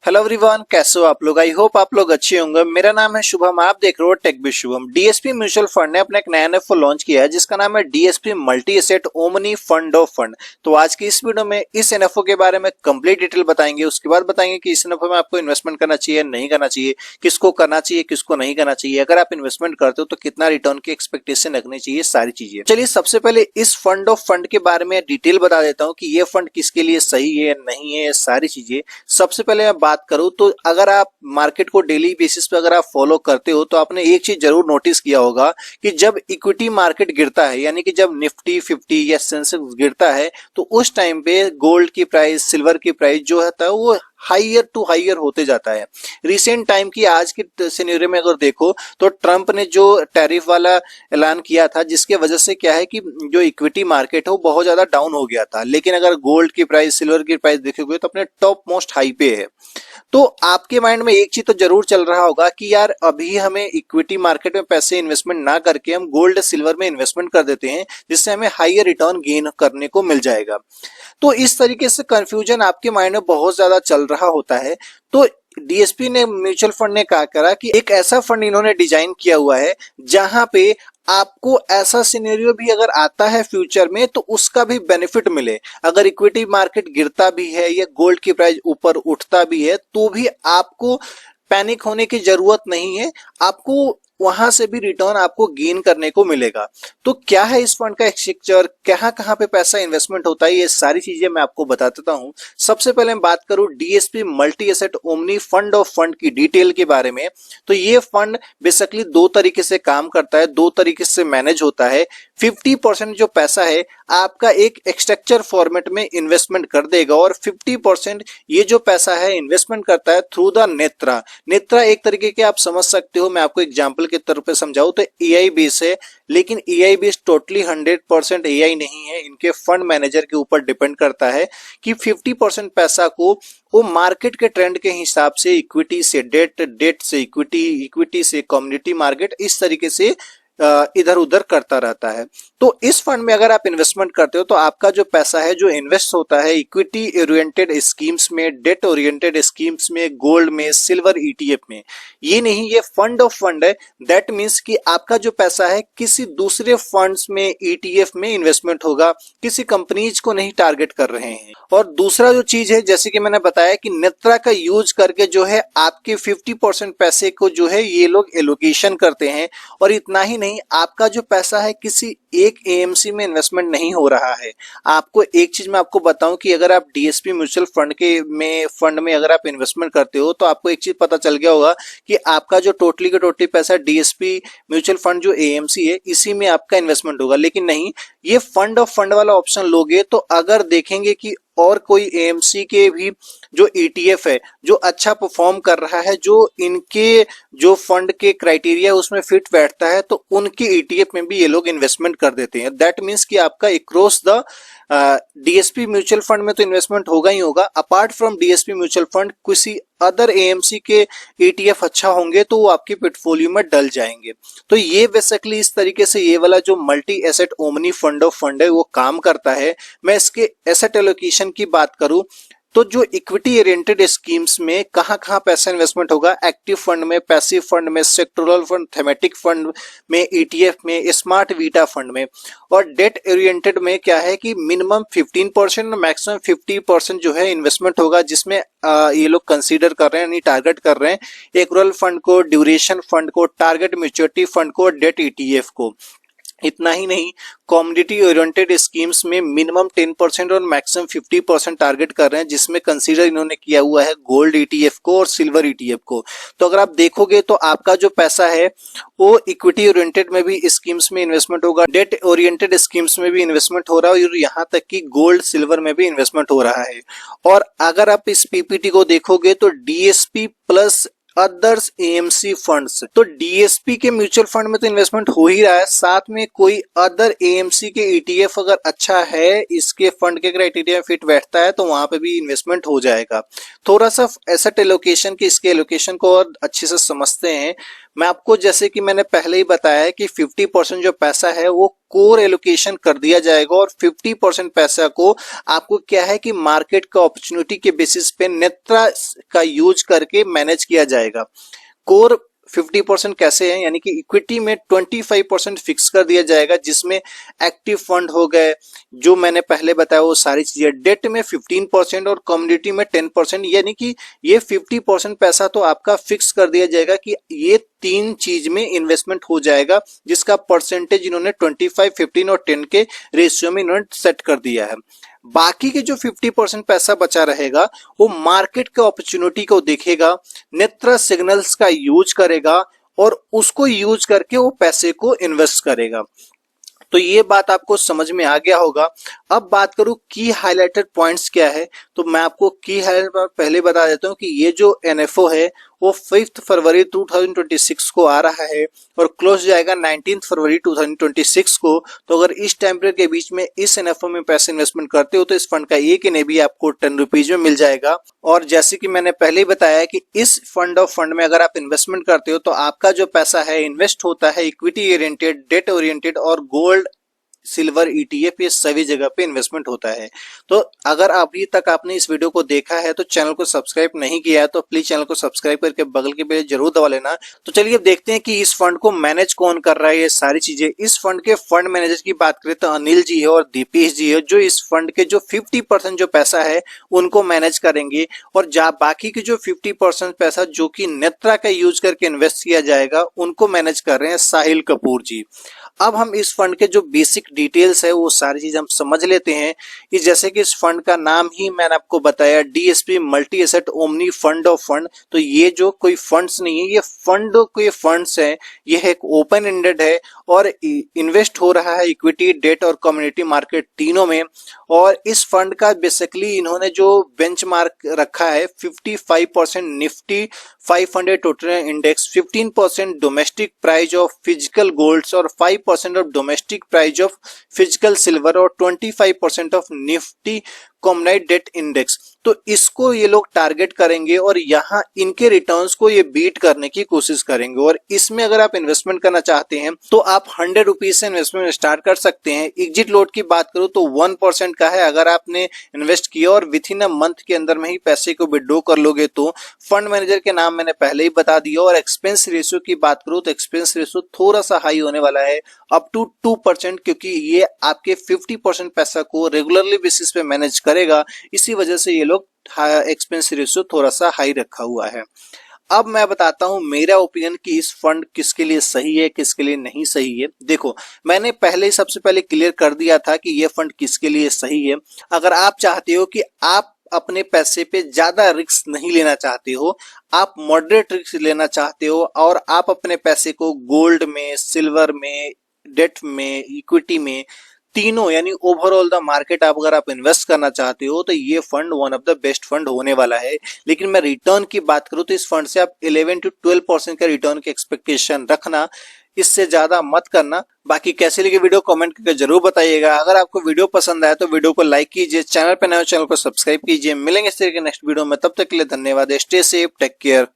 Hello everyone, कैसे हो आप लोग। आई होप आप लोग अच्छे होंगे। मेरा नाम है शुभम, आप देख रहे हो tech with Shubham. DSP mutual fund ने अपना एक नया एनएफओ लॉन्च किया है जिसका नाम है DSP multi asset omni fund of fund. तो आज की इस वीडियो में इस एनएफओ के बारे में कंप्लीट डिटेल बताएंगे। उसके बाद बताएंगे कि इस एनएफओ में आपको इन्वेस्टमेंट करना चाहिए नहीं करना चाहिए, किसको करना चाहिए किसको नहीं करना चाहिए, अगर आप इन्वेस्टमेंट करते हो तो कितना रिटर्न की एक्सपेक्टेशन रखनी चाहिए, सारी चीजें। चलिए सबसे पहले इस फंड ऑफ फंड के बारे में डिटेल बता देता हूँ कि ये फंड किसके लिए सही है नहीं है, सारी चीजें। सबसे पहले मैं बात करूं तो अगर आप मार्केट को डेली बेसिस पे अगर आप फॉलो करते हो तो आपने एक चीज जरूर नोटिस किया होगा कि जब इक्विटी मार्केट गिरता है, यानी कि जब निफ्टी 50 या सेंसेक्स गिरता है, तो उस टाइम पे गोल्ड की प्राइस, सिल्वर की प्राइस जो है वो हाइयर टू हाइयर होते जाता है। रिसेंट टाइम की आज की सिनेरियो में अगर देखो तो ट्रंप ने जो टैरिफ वाला ऐलान किया था, जिसके वजह से क्या है कि जो इक्विटी मार्केट है वो बहुत ज्यादा डाउन हो गया था। लेकिन अगर गोल्ड की प्राइस, सिल्वर की प्राइस देखोगे तो अपने टॉप मोस्ट हाई पे है। तो आपके माइंड में एक चीज तो जरूर चल रहा होगा कि यार अभी हमें इक्विटी मार्केट में पैसे इन्वेस्टमेंट ना करके हम गोल्ड सिल्वर में इन्वेस्टमेंट कर देते हैं, जिससे हमें हाइयर रिटर्न गेन करने को मिल जाएगा। तो इस तरीके से कंफ्यूजन आपके माइंड में बहुत ज्यादा चल रहा होता है। तो डीएसपी ने, म्यूचुअल फंड ने क्या करा कि एक ऐसा फंड इन्होंने डिजाइन किया हुआ है जहां पे आपको ऐसा सिनेरियो भी अगर आता है फ्यूचर में तो उसका भी बेनिफिट मिले। अगर इक्विटी मार्केट गिरता भी है या गोल्ड की प्राइस ऊपर उठता भी है तो भी आपको पैनिक होने की जरूरत नहीं है, आपको वहां से भी रिटर्न आपको गेन करने को मिलेगा। तो क्या है इस फंड का स्ट्रक्चर, कहां कहां पे पैसा इन्वेस्टमेंट होता है, ये सारी चीजें मैं आपको बता देता हूं। सबसे पहले मैं बात करूं DSP multi asset omni fund of fund की डिटेल के बारे में। तो ये फंड बेसिकली दो तरीके से काम करता है, दो तरीके से मैनेज होता है। 50% जो पैसा है आपका एक स्ट्रक्चर फॉर्मेट में इन्वेस्टमेंट कर देगा और 50% ये जो पैसा है इन्वेस्टमेंट करता है थ्रू द नेत्रा। नेत्रा एक तरीके के आप समझ सकते हो, मैं आपको एग्जांपल के तौर पे समझाऊं तो एआई बेस है, लेकिन एआई बेस टोटली 100% एआई नहीं है। इनके फंड मैनेजर के ऊपर डिपेंड करता है कि 50% पैसा को वो मार्केट के ट्रेंड के हिसाब से इक्विटी से डेट, डेट से इक्विटी, इक्विटी से कम्युनिटी मार्केट, इस तरीके से इधर उधर करता रहता है। तो इस फंड में अगर आप इन्वेस्टमेंट करते हो तो आपका जो पैसा है जो इन्वेस्ट होता है इक्विटी ओरिएंटेड स्कीम्स में, डेट ओरिएंटेड स्कीम्स में, गोल्ड में, सिल्वर ईटीएफ में। ये नहीं, ये फंड ऑफ फंड है। दैट मीन्स कि आपका जो पैसा है किसी दूसरे फंड्स में, ईटीएफ में इन्वेस्टमेंट होगा, किसी कंपनीज को नहीं टारगेट कर रहे हैं। और दूसरा जो चीज है, जैसे कि मैंने बताया कि नेत्रा का यूज करके जो है आपके 50% पैसे को जो है ये लोग एलोकेशन करते हैं। और इतना ही नहीं, आपका जो पैसा है किसी एक एएमसी में इन्वेस्टमेंट नहीं हो रहा है। आपको एक चीज मैं आपको बताऊं कि अगर आप डीएसपी म्यूचुअल फंड में अगर आप इन्वेस्टमेंट करते हो तो आपको एक चीज पता चल गया होगा कि आपका जो टोटली का टोटली पैसा डीएसपी म्यूचुअल फंड जो एएमसी है इसी में आपका इन्वेस्टमेंट होगा। लेकिन नहीं, ये फंड ऑफ फंड वाला ऑप्शन लोगे तो अगर देखेंगे कि और कोई एएमसी के भी जो ईटीएफ है जो अच्छा परफॉर्म कर रहा है, जो इनके जो फंड के क्राइटेरिया उसमें फिट बैठता है, तो उनके ईटीएफ में भी ये लोग इन्वेस्टमेंट कर देते हैं। दैट मीन्स कि आपका across the DSP mutual fund में तो इन्वेस्टमेंट होगा ही होगा। Apart from DSP mutual fund किसी अदर एएमसी के ईटीएफ अच्छा होंगे तो वो आपके पोर्टफोलियो में डल जाएंगे। तो ये बेसिकली इस तरीके से ये वाला जो multi asset omni fund of fund है वो काम करता है। मैं इसके एसेट एलोकेशन की बात करूं तो जो इक्विटी ओरिएंटेड स्कीम्स में कहां कहां पैसा इन्वेस्टमेंट होगा, एक्टिव फंड में, पैसिव फंड में, सेक्टोरल फंड, थेमेटिक फंड में, ईटीएफ में, स्मार्ट वीटा फंड में। और डेट ओरिएंटेड में क्या है कि मिनिमम 15% और मैक्सिमम 50% जो है इन्वेस्टमेंट होगा, जिसमें ये लोग कंसीडर कर रहे हैं, यानी टारगेट कर रहे हैं एक्रुअल फंड को, ड्यूरेशन फंड को, टारगेट मैच्योरिटी फंड को, डेट ईटीएफ को। इतना ही नहीं, कम्युनिटी ओरिएंटेड स्कीम्स में मिनिमम 10% और मैक्सिमम 50% टारगेट कर रहे हैं, जिसमें कंसीडर इन्होंने किया हुआ है गोल्ड ईटीएफ को और सिल्वर ईटीएफ को। तो अगर आप देखोगे तो आपका जो पैसा है वो इक्विटी ओरिएंटेड में भी स्कीम्स में इन्वेस्टमेंट होगा, डेट ओरिएंटेड स्कीम्स में भी इन्वेस्टमेंट हो रहा है और यहाँ तक कि गोल्ड सिल्वर में भी इन्वेस्टमेंट हो रहा है। और अगर आप इस पीपीटी को देखोगे तो DSP plus others AMC funds. तो डीएसपी के म्यूचुअल फंड में तो इन्वेस्टमेंट हो ही रहा है, साथ में कोई अदर एएमसी के ईटीएफ अगर अच्छा है, इसके फंड के क्राइटेरिया में फिट बैठता है, तो वहां पे भी इन्वेस्टमेंट हो जाएगा। थोड़ा सा एसेट एलोकेशन की, इसके एलोकेशन को और अच्छे से समझते हैं। मैं आपको, जैसे कि मैंने पहले ही बताया है कि 50% जो पैसा है वो कोर एलोकेशन कर दिया जाएगा, और 50% पैसा को आपको क्या है कि मार्केट का अपॉर्चुनिटी के बेसिस पे नेत्रा का यूज करके मैनेज किया जाएगा। कोर 50% कैसे है, यानी कि इक्विटी में 25% फिक्स कर दिया जाएगा, जिसमें एक्टिव फंड हो गए, जो मैंने पहले बताया वो सारी चीजें। डेट में 15% और कम्युनिटी में 10%, यानी कि ये 50% पैसा तो आपका फिक्स कर दिया जाएगा कि ये तीन चीज में इन्वेस्टमेंट हो जाएगा, जिसका परसेंटेज इन्होंने 25, 15 और 10 के रेशियो में इन्होंने सेट कर दिया है। बाकी के जो 50% पैसा बचा रहेगा वो मार्केट के अपॉर्चुनिटी को देखेगा, नेत्रा सिग्नल्स का यूज करेगा, और उसको यूज करके वो पैसे को इन्वेस्ट करेगा। तो ये बात आपको समझ में आ गया होगा। अब बात करूं की हाईलाइटेड पॉइंट्स क्या है, तो मैं आपको की हाईलाइट पहले बता देता हूं कि ये जो एनएफओ है वो 5 फरवरी 2026 को आ रहा है, और क्लोज जाएगा 19 फरवरी 2026 को। तो अगर इस टाइम पीरियड के बीच में इस एनएफओ में पैसे इन्वेस्टमेंट करते हो तो इस फंड का एक एनएवी भी आपको 10 रुपीज में मिल जाएगा। और जैसे कि मैंने पहले ही बताया कि इस फंड ऑफ फंड में अगर आप इन्वेस्टमेंट करते हो तो आपका जो पैसा है इन्वेस्ट होता है इक्विटी ओरिएंटेड, डेट ओरिएंटेड और गोल्ड, सिल्वर, ईटीएफ, ये सभी जगह पे इन्वेस्टमेंट होता है। तो अगर अभी तक आपने इस वीडियो को देखा है तो चैनल को सब्सक्राइब नहीं किया है तो प्लीज चैनल को सब्सक्राइब करके बगल के बेल जरूर दबा लेना। तो चलिए अब देखते हैं कि इस फंड को मैनेज कौन कर रहा है, ये सारी चीजें। इस फंड के फंड मैनेजर की बात करें तो अनिल जी है और दीपेश जी है, जो इस फंड के जो 50% जो पैसा है उनको मैनेज करेंगे, और बाकी के जो 50% पैसा जो कि नेत्रा का यूज करके इन्वेस्ट किया जाएगा उनको मैनेज कर रहे हैं साहिल कपूर जी। अब हम इस फंड के जो बेसिक डिटेल्स है वो सारी चीज हम समझ लेते हैं। कि जैसे कि इस फंड का नाम ही मैंने आपको बताया, DSP multi asset omni fund of fund. तो ये जो कोई फंड्स नहीं है, ये फंड के फंड्स हैं। ये एक ओपन एंडेड है और इन्वेस्ट हो रहा है इक्विटी, डेट और कम्युनिटी मार्केट तीनों में। और इस फंड का बेसिकली इन्होंने जो बेंचमार्क रखा है 55% Nifty 500 total index, 15% domestic price of physical golds और 5% of domestic price of physical silver और 25% of Nifty combined debt index. तो इसको ये लोग टारगेट करेंगे और यहाँ इनके रिटर्न्स को ये बीट करने की कोशिश करेंगे। और इसमें अगर आप इन्वेस्टमेंट करना चाहते हैं तो आप 100 रुपीज से इन्वेस्टमेंट स्टार्ट कर सकते हैं। एग्जिट लोड की बात करूं तो 1% का है। अगर आपने इन्वेस्ट किया और विथ इन अ मंथ के अंदर में ही पैसे को विड्रॉ कर लोगे तो फंड मैनेजर के नाम मैंने पहले ही बता दिया। और एक्सपेंस रेशियो की बात करूं तो एक्सपेंस रेशियो थोड़ा सा हाई होने वाला है, अप टू 2%, क्योंकि ये आपके 50% पैसा को रेगुलरली बेसिस पे मैनेज करेगा। इसी वजह से ये लोग एक्सपेंस रेशियो थोड़ा सा हाई रखा हुआ है। अब मैं बताता हूं मेरा ओपिनियन कि इस फंड किसके लिए सही है, किसके लिए नहीं सही है। देखो, मैंने पहले सबसे पहले क्लियर कर दिया था कि ये फंड किसके लिए सही है। अगर आप चाहते हो कि आप अपने पैसे पे ज्यादा रिस्क नहीं लेना चाहते हो, आप मॉडरेट रिस्क लेना चाहते हो, और आप अपने पैसे को गोल्ड में, सिल्वर में, डेट में, इक्विटी में, तीनों यानी ओवरऑल द मार्केट अगर आप इन्वेस्ट करना चाहते हो तो ये fund one of the best fund होने वाला है। लेकिन मैं रिटर्न की बात करूं तो इस फंड से आप 11 to 12% का रिटर्न की एक्सपेक्टेशन रखना, इससे ज्यादा मत करना। बाकी कैसे लगे वीडियो कमेंट करके जरूर बताइएगा। अगर आपको वीडियो पसंद आया तो वीडियो को लाइक कीजिए, चैनल पर नए हो चैनल को सब्सक्राइब कीजिए। मिलेंगे इस तरह के नेक्स्ट वीडियो में, तब तक के लिए धन्यवाद। Stay safe, take care.